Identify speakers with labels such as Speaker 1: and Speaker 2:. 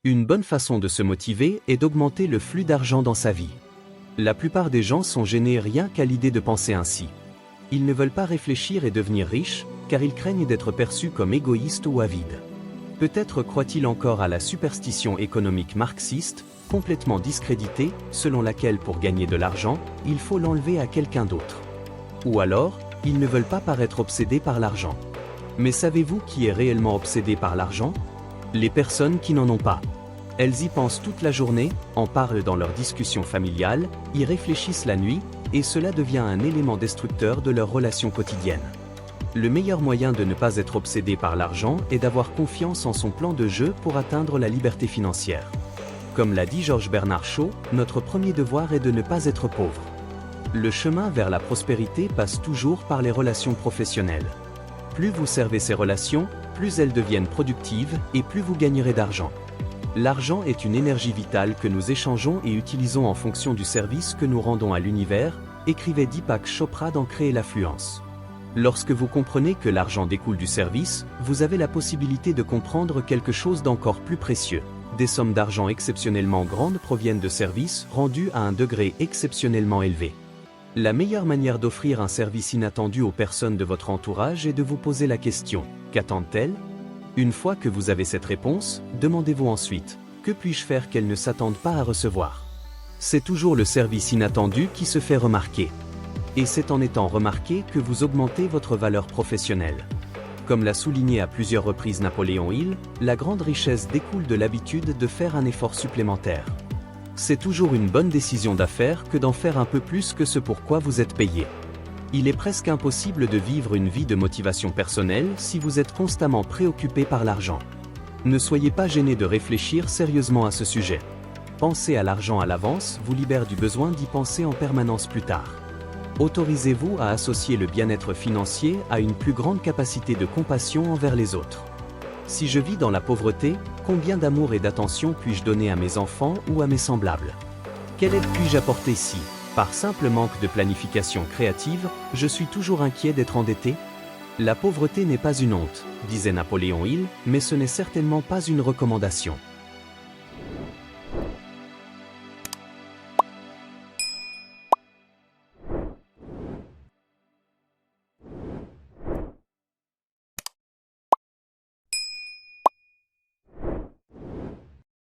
Speaker 1: Une bonne façon de se motiver est d'augmenter le flux d'argent dans sa vie. La plupart des gens sont gênés rien qu'à l'idée de penser ainsi. Ils ne veulent pas réfléchir et devenir riches, car ils craignent d'être perçus comme égoïstes ou avides. Peut-être croient-ils encore à la superstition économique marxiste, complètement discréditée, selon laquelle pour gagner de l'argent, il faut l'enlever à quelqu'un d'autre. Ou alors, ils ne veulent pas paraître obsédés par l'argent. Mais savez-vous qui est réellement obsédé par l'argent? Les personnes qui n'en ont pas. Elles y pensent toute la journée, en parlent dans leurs discussions familiales, y réfléchissent la nuit, et cela devient un élément destructeur de leurs relations quotidiennes. Le meilleur moyen de ne pas être obsédé par l'argent est d'avoir confiance en son plan de jeu pour atteindre la liberté financière. Comme l'a dit Georges Bernard Shaw, notre premier devoir est de ne pas être pauvre. Le chemin vers la prospérité passe toujours par les relations professionnelles. Plus vous servez ces relations, plus elles deviennent productives et plus vous gagnerez d'argent. L'argent est une énergie vitale que nous échangeons et utilisons en fonction du service que nous rendons à l'univers, écrivait Deepak Chopra dans Créer l'affluence. Lorsque vous comprenez que l'argent découle du service, vous avez la possibilité de comprendre quelque chose d'encore plus précieux. Des sommes d'argent exceptionnellement grandes proviennent de services rendus à un degré exceptionnellement élevé. La meilleure manière d'offrir un service inattendu aux personnes de votre entourage est de vous poser la question « Qu'attendent-elles » Une fois que vous avez cette réponse, demandez-vous ensuite « Que puis-je faire qu'elles ne s'attendent pas à recevoir ?» C'est toujours le service inattendu qui se fait remarquer. Et c'est en étant remarqué que vous augmentez votre valeur professionnelle. Comme l'a souligné à plusieurs reprises Napoléon Hill, la grande richesse découle de l'habitude de faire un effort supplémentaire. C'est toujours une bonne décision d'affaires que d'en faire un peu plus que ce pour quoi vous êtes payé. Il est presque impossible de vivre une vie de motivation personnelle si vous êtes constamment préoccupé par l'argent. Ne soyez pas gêné de réfléchir sérieusement à ce sujet. Penser à l'argent à l'avance vous libère du besoin d'y penser en permanence plus tard. Autorisez-vous à associer le bien-être financier à une plus grande capacité de compassion envers les autres. Si je vis dans la pauvreté, combien d'amour et d'attention puis-je donner à mes enfants ou à mes semblables? Quelle aide puis-je apporter si, par simple manque de planification créative, je suis toujours inquiet d'être endetté? La pauvreté n'est pas une honte, disait Napoléon Hill, mais ce n'est certainement pas une recommandation.